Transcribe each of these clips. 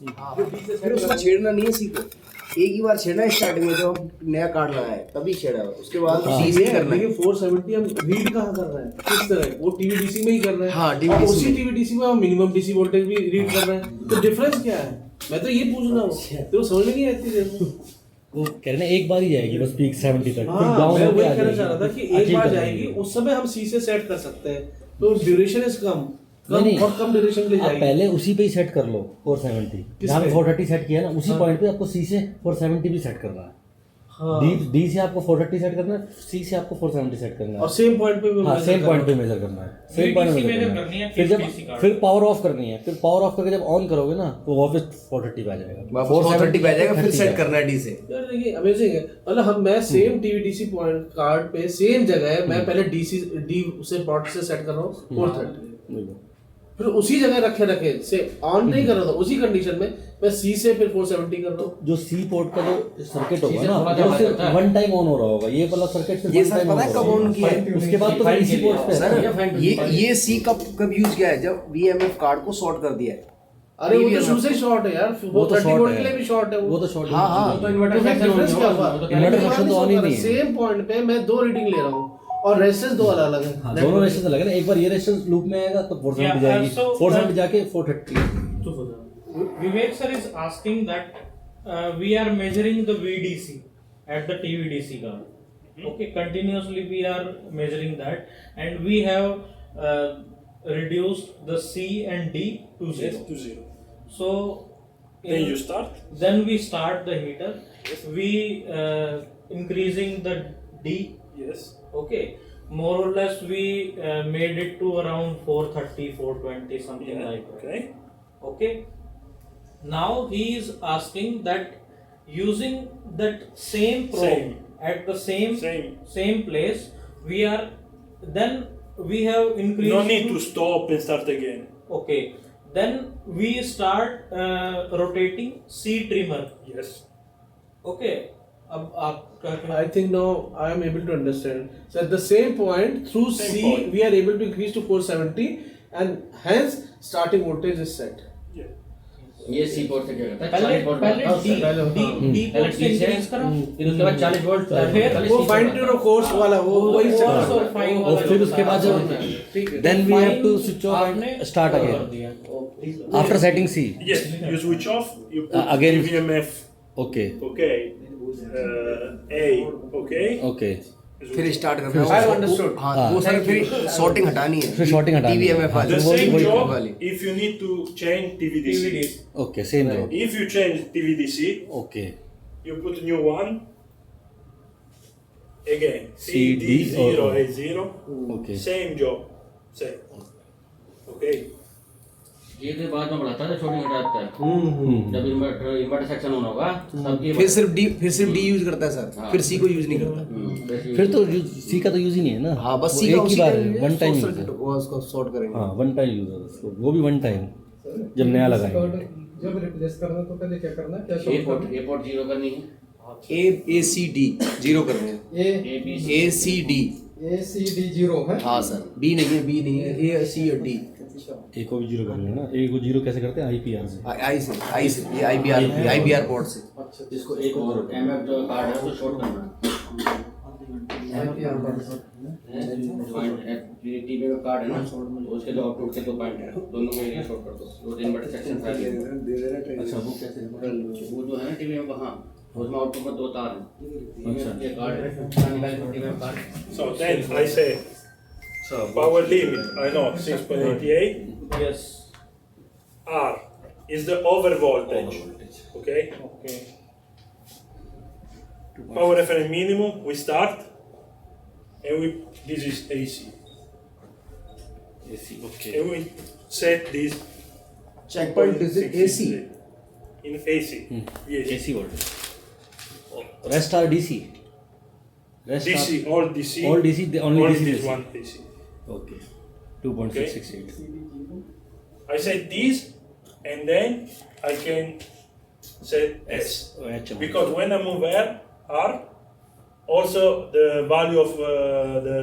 हाँ, फिर उसको छेड़ना नहीं है सी को, एक ही बार छेड़ना है स्टार्टिंग में जब हम नया कार्ड लगाए तभी छेड़ा है, उसके बाद सी से करना है। लेकिन 470 हम रीड कहाँ कर रहे हैं, किस तरह, वो टीवी डीसी में ही कर रहे हैं। हाँ, और TVDC उसी टीवी डीसी में हम मिनिमम डीसी वोल्टेज भी रीड कर रहे हैं, तो डिफरेंस क्या है, मैं तो ये पूछ रहा हूँ, तो समझ में नहीं आती देर में। वो कह रहे ना एक बार ही जाएगी बस पीक 70 तक, फिर हाँ, डाउन मैं होके वही आ कहना जाएगी। चाह रहा था कि एक achieve बार कर जाएगी, लेंगे। उस समय हम सी से सेट कर सकते हैं, तो ड्यूरेशन इज कम, नहीं, बहुत कम ड्यूरेशन के लिए आप जाएगी। पहले उसी पे ही सेट कर लो 470, जहाँ पे 430 सेट किया ना उसी पॉइंट पे आपको सी से 470 भी सेट करना है। हाँ, डी से आपको 430 सेट करना है, सी से आपको 470 सेट करना है। और सेम पॉइंट पे भी हाँ, measure सेम करना पॉइंट पे है। मेजर करना है, सेम पॉइंट पे मेजर करना है। फिर जब PC फिर पावर ऑफ करनी है, फिर पावर ऑफ करके जब ऑन करोगे ना तो वापस 430 पे आ जाएगा, वापस 430 पे आ जाएगा, फिर सेट करना है डी से। यार देखिए अमेजिंग है, मतलब हम मैं सेम टीवीडीसी पॉइंट कार्ड पे सेम जगह है, मैं पहले डी से पॉट से सेट कर रहा हूँ 430, फिर उसी जगह रखे से ऑन नहीं कर रहा था, उसी कंडीशन में मैं सी से फिर 470 कर रहा हूँ। जो सी पोर्ट का जो सर्किट होगा ना वो सिर्फ वन टाइम ऑन हो रहा होगा, ये वाला सर्किट सिर्फ ये वन सर टाइम पता है कब ऑन किया है? उसके बाद तो इसी पोर्ट पे है। सर ये सी कब यूज किया है, जब वीएमएफ कार्ड को शॉर्ट कर दिया है। अरे वो तो शुरू से शॉर्ट है यार, वो तो 30 शॉर्ट वोल्ट है, के लिए भी शॉर्ट है वो तो शॉर्ट है। हाँ, हाँ। तो इन्वर्टर तो फिर सेक्शन difference क्या हुआ? इन्वर्टर सेक्शन तो ऑन ही नहीं है। सेम पॉइंट पे मैं दो रीडिंग ले रहा हूँ और रेजिस्टेंस दो अलग अलग है। हाँ, दोनों रेजिस्टेंस अलग है ना, एक बार ये रेजिस्टेंस लूप में आएगा तो 470 Yeah, जाएगी, so, 470 जाके 430। Vivek sir is asking that we are measuring the VDC at the TVDC card. Okay, continuously we are measuring that, and we have reduced the C and D to 0. Yes, to 0. So Then you start. Then we start the heater. We increasing the D. Yes. Okay, more or less we made it to around 430, 420, something Yeah. like that. Okay. Okay. Now he is asking that using that same probe Same. at the same Same. place, we have increased. No need to stop and start again. Okay. Then we start rotating C trimmer. Yes. Okay. अब आप क्या कहें? I think now I am able to understand. So at the same point through Same C point. we are able to increase to 470 and hence starting voltage is set. Yeah. ये सी port से क्या करता है, पहले 40 volt पहले करता है D उससे। डी पहले पोर्ट से डी से इंक्रीज करा, फिर उसके बाद 40 वोल्ट फिर वो फाइन ट्यून कोर्स वाला वो वही चल रहा और है। फाइन और फिर उसके बाद जब ठीक है। Then we have to switch off आपने एंड स्टार्ट कर अगेन दिया। After setting see. Yes. You switch off. You put Again. VMF. Okay Okay. A. Okay. Okay, फिर स्टार्ट करना I है। understood. हाँ, वो सर फिर शॉर्टिंग हटानी है, फिर shorting हटानी है। टीवीएमएफ वाली। The वो- same वही- job वाली। if you need to change TVDC. Okay same job. If you change TVDC, okay, you put new one. Again. C, D, D0, or- A0. Okay Same job. Same. Okay. ये तो बाद में बढ़ाता है, छोटी हटाता है। जब इन्वर्टर सेक्शन ऑन होगा तब ये फिर सिर्फ डी यूज करता है सर, फिर सी को यूज नहीं करता। फिर तो सी का तो यूज ही नहीं है ना। हाँ, बस वो सी का एक ही उसी बार का वन टाइम यूज सर्किट है। वो उसको शॉर्ट करेंगे। हाँ, वन टाइम यूज है उसको, वो भी वन टाइम जब नया लगाएंगे। जब रिप्लेस करना तो पहले क्या करना है, क्या ए शॉर्ट पोर्ट जीरो करनी है, ए सी डी जीरो करने हैं, A A B A C D. C D zero है। हाँ सर, बी नहीं है, ए सी और डी। ए को भी जीरो कर लेना। ए को जीरो कैसे करते हैं, आईपीआर से। आई से ये आईबीआर पोर्ट से। इसको एक और एमएफ जो कार्ड है उसको शॉर्ट करना है। टीवी में कार्ड है ना, उसके जो आउटपुट के दो पॉइंट है, दोनों को एरिया शॉर्ट कर दो। दो तीन बड़े सेक्शन था। अच्छा, वो कैसे? वो जो है ना टीवी में वहाँ, उसमें आउटपुट में दो तार हैं। अच्छा। ये कार्ड है, टीवी में card. So then I say power limit. I know 6.88. Yes. R is the over voltage. Okay. Okay. Power reference minimum. We start, and this is AC, AC. Okay, and we set this check point is AC. in AC. Yes. AC voltage. Rest are DC. DC, all DC. All DC, only DC. this one DC. Okay, 2.668। I set this, and then I can set S. अच्छा, Because when I move R, also the value of the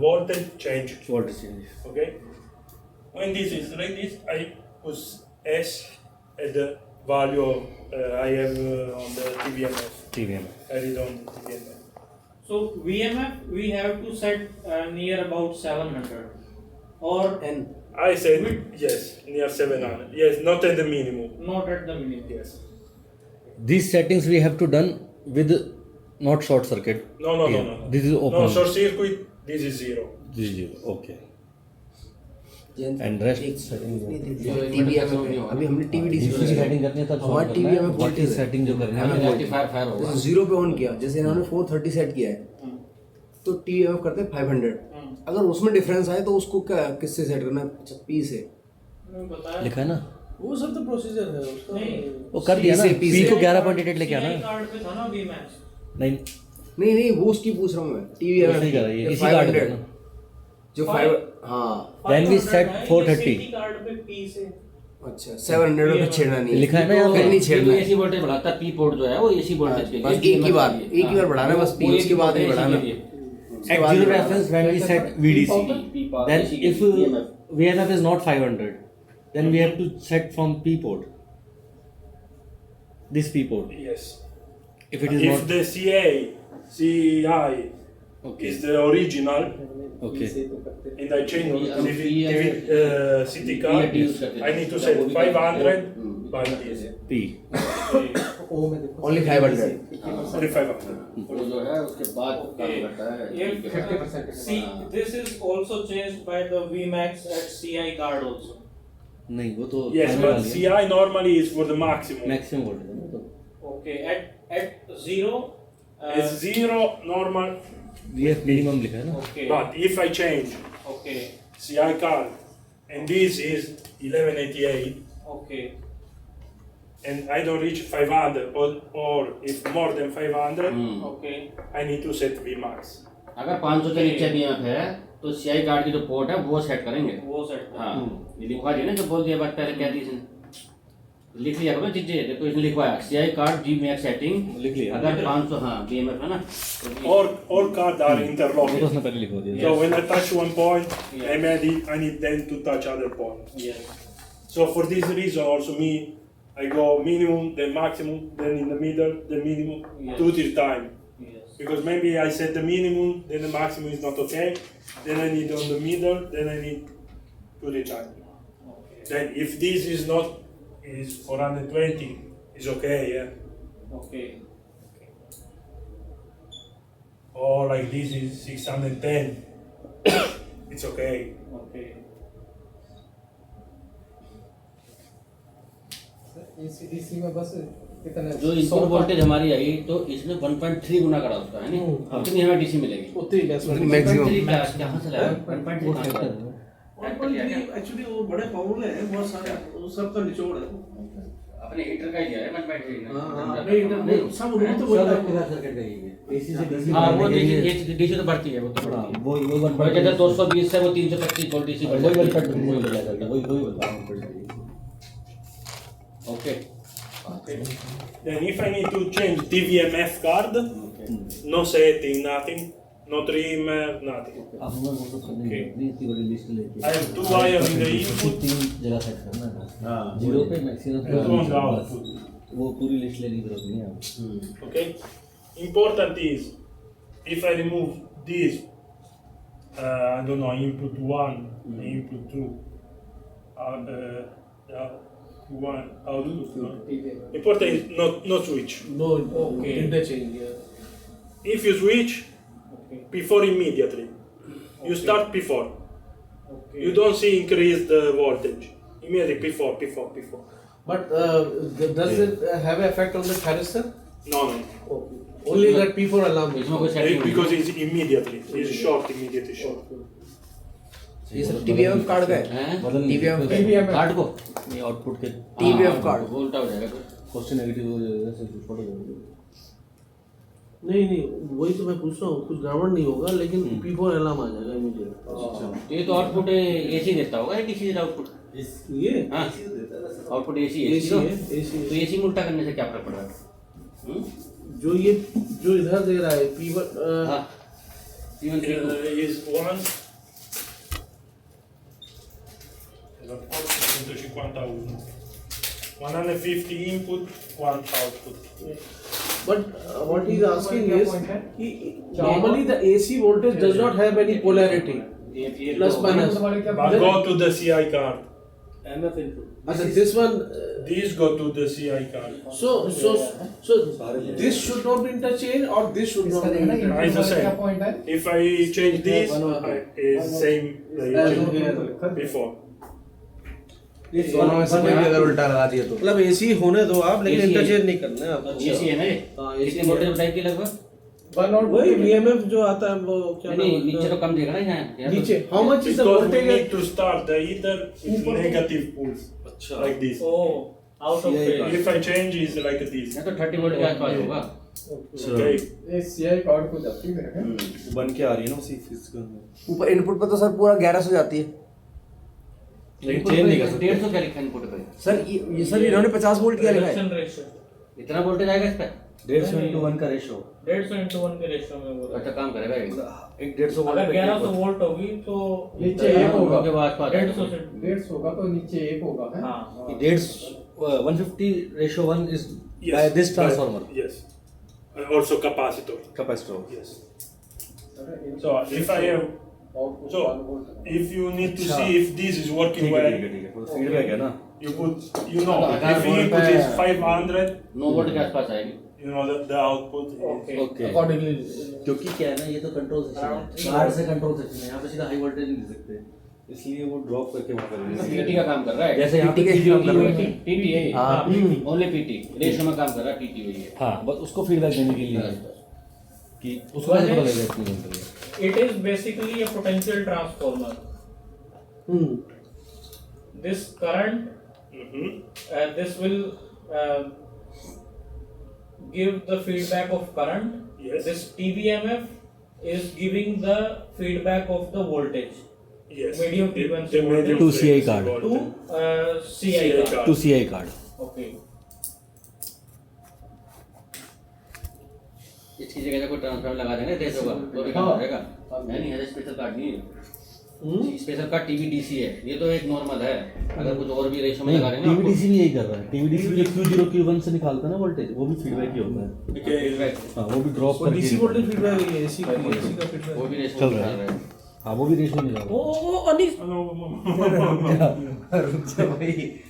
voltage changes. Voltage change. Okay. When this is like this, I put S at the value I have on the TVMF. TVM. I read on TVMF. So VMF we have to set near about 700 or And I said yes, near 700. Yes, not at the minimum. not at the minimum. Yes. These settings we have to done with not short circuit. No. This is open. No short circuit. This is 0. This is 0. Okay. Jayant, And rest एक settings नहीं, जो TVM नहीं में होगा। अभी हमने TVDC DC की setting करनी है तब हमारा solve TVM करना है। में What voltage is है। setting जो करनी है हमें हमें रेक्टिफायर फायर होगा। जैसे 0 पे ऑन किया, जैसे इन्होंने 430 सेट किया है तो TVMF करते हैं 500। अगर उसमें डिफरेंस आए तो उसको क्या किससे सेट करना है? अच्छा, P से। नहीं बताया लिखा है ना वो सब तो प्रोसीजर है उसका। नहीं वो कर दिया ना P P से को 11.88 लेके आना CI कार्ड पे था ना VMAX नहीं नहीं वो उसकी पूछ रहा हूँ मैं। वो TVMF सही कर रहा है ये ये इसी कार्ड पे 500 ना जो 5 हाँ Then we set 430 CT card पे P से अच्छा 700 में छेड़ना नहीं है। लिखा है ना यहाँ पे? फिर नहीं छेड़ना है। एसी वोल्टेज बढ़ाता है, पी पोर्ट जो है वो एसी वोल्टेज के लिए। बस एक ही बार बढ़ाना है, बस P, उसके बाद नहीं बढ़ाना। At zero reference when we set VDC then if VMF is not 500 then we have to set from P port this P port Yes. if it is If not the CI is the original okay and I change CT card, I need to set 500 by this. P ओ में देखो Only 500 Only 500. वो जो है उसके बाद काम करता है। See, this is also changed by the VMAX at CI card also. नहीं वो तो Yes, final but वाली है। CI normally is for the maximum. maximum voltage है ना तो Okay, at 0. It's 0 normal, ये minimum लिखा है ना Okay. but if I change Okay. CI card and this is 1188 Okay. and I don't reach 500 or if more than 500, Okay. I need to set Vmax. अगर 500 के नीचे BMF है तो CI card की जो पोर्ट है वो सेट करेंगे। वो सेट हाँ ये लिखवा दिया ना, जो बोल दिया बात पहले क्या थी इसने, लिख लिया करो चीजें। देखो इसने लिखवाया सीआई कार्ड जी मैक्स सेटिंग लिख लिया। अगर 500 हाँ बीएमएफ है ना तो All cards are वो तो interlocking. उसने पहले लिखवा दिया So when I touch one point, I need then to touch other point. Yes. So for this reason also I go minimum, then maximum, then in the middle, then minimum, Yes. 2-3 times. Yes. Because maybe I set the minimum, then the maximum is not okay. Then I need on the middle, then I need 2-3 times. Then if this is not, is 420, is okay, yeah. Okay. Or like this is 610, it's okay. Okay. AC DC में बस कितने जो input voltage हमारी आई तो इसने 1.3 गुना करा उसका है ना, कितनी हमें डीसी मिलेगी उतनी बेस्ट मैक्सिमम 1.3 कहाँ से लाया 1.3 कहाँ से लाया? एक्चुअली वो बड़े फॉर्मूले हैं बहुत सारे, वो सब का निचोड़ है। अपने हीटर का ही दिया है 1.3 नहीं सब रूल तो बोलता है। सर्किट का ही है AC से DC हाँ वो बढ़ने के लिए- डीसी तो बढ़ती है, वो तो बढ़ती है। वो और जैसे 220 से वो 325 वोल्ट डीसी बढ़ वही जाती है। वही okay Then if I need to change TVMF card, no setting, nothing, no trimmer, nothing. अब हमें वो सब करने की जरूरत नहीं, इतनी बड़ी लिस्ट लेके I have 2 wire in the input, 3 जगह सेट करना है हाँ, जीरो पे maximum and 2 on the output. वो पूरी लिस्ट लेने की जरूरत नहीं है आपको। Okay. Important is if I remove this, I don't know, input 1, input 2, one output. No? Important is no switch. No Okay. Interchange है। If you switch, Okay. P4 immediately. You Okay. start P4. Okay. You don't see increase the voltage. Immediately P4. But does it have an effect on the thyristor? No. Only that P4 alarm. इसमें कोई setting Because it's immediately. It's short, immediately short. ये सब TVMF card का है। हैं? TVMF card को ये output के TVMF कार्ड। वो उल्टा हो जाएगा फिर। क्वेश्चन नेगेटिव हो जाएगा ऐसे कुछ छोड़ जाएगा। नहीं वही तो मैं पूछ रहा हूँ, कुछ गड़बड़ नहीं होगा लेकिन P4 अलार्म आ जाएगा इमीडिएट। तो ये तो आउटपुट एसी देता होगा या डीसी देता आउटपुट? ये हाँ आउटपुट एसी AC तो है, AC है। तो एसी में उल्टा करने से क्या फर्क पड़ रहा है? जो इधर दे रहा है P1 हाँ Is 1 151. 150 input, 1 output. But what he's asking is, normally the AC voltage does not have any polarity, plus minus. But go to the CI card. And this one, These go to the CI card. so this should not be interchanged, or this should not be interchanged. It's the same. Point है If I change this, it's same like before. दोनों में से कोई भी अगर उल्टा लगा दिया तो मतलब AC होने दो आप, लेकिन AC इंटरचेंज नहीं करना है आपको। एसी है ना ये? हाँ, कितने वोल्टेज बताइए लगभग? वही VMF जो आता है वो क्या नहीं नाम नीचे होता तो कम देगा ना यहाँ है? नीचे how much is the Because we voltage? need to start the heater with negative pulse. Like this. Oh, out of phase. If I change, it's like this. यहाँ तो 30 वोल्ट के आसपास होगा। Okay. ये सीआई कार्ड को जाती है मेरे बन के आ रही है ना उसी फीस के अंदर ऊपर इनपुट पर तो सर पूरा 1100 जाती है लेकिन चेंज नहीं कर सकते 150 क्या लिखा है इनपुट पे? सर ये सर इन्होंने 50 वोल्ट किया लिखा है Reduction ratio. इतना वोल्टेज आएगा इस पे? 150:1 का रेशो 150:1 के रेशियो में बोल रहा अच्छा काम करेगा ये। एक 150 हूं। अगर 1100 वोल्ट होगी तो नीचे एक होगा के आसपास 150 से 150 होगा तो नीचे एक होगा है हाँ 150:1 is Yes. by this transformer. Yes. Also capacitor. Capacitor. Yes. So if I have, so if you need to see if this is working ठीक है well, ठीक है ठीक है फीडबैक है ना you put, you know, if the input is 500, 9 volt के आसपास आएगी। you know the output is. Okay. Okay accordingly। क्योंकि क्या है ना ये तो कंट्रोल सेक्शन है कार्ड से कंट्रोल सेक्शन है यहाँ पे सीधा हाई वोल्टेज नहीं दे सकते इसलिए वो ड्रॉप करके वहाँ कर पीटी का काम कर रहा है। जैसे यहाँ पे PT काम कर रहा है पीटी है हाँ ओनली पीटी रेशियो में काम कर रहा है पीटी वही है। हाँ बस उसको फीडबैक देने के लिए कि उसको कैसे पता लगेगा इतनी घंटे It is basically a potential transformer. This current, this will give the feedback of current. Yes. This TVMF is giving the feedback of the voltage Yes. Medium The- frequency the medium To CI frequency card. to voltage. CI card. To CI card Okay. इसकी जगह कोई transformer लगा देंगे देश होगा तो भी काम करेगा। नहीं है स्पेशल कार्ड नहीं है। स्पेशल कार्ड टीवीडीसी है ये तो एक नॉर्मल है। अगर कुछ और भी रेशियो में लगा देंगे आपको टीवीडीसी भी यही कर रहा है टीवीडीसी जो Q0 Q1 से निकालता है ना वोल्टेज वो भी फीडबैक ही होता है Okay. फीडबैक हाँ वो भी ड्रॉप वो करके DC वोल्टेज फीडबैक है AC का वो फीडबैक। भी रेशियो चल में रहा डाल है। रहे हैं। हाँ वो भी रेशो निकाल रहा है वो अनिल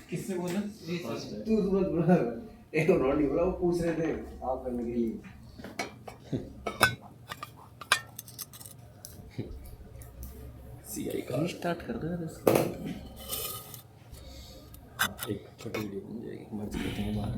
किससे बोला तू मत बोला एक रॉड नहीं बोला वो पूछ रहे थे आप करने के लिए CI कार्ड स्टार्ट कर दो यार इसको एक छोटी वीडियो बन जाएगी मर्ज करते हैं बाहर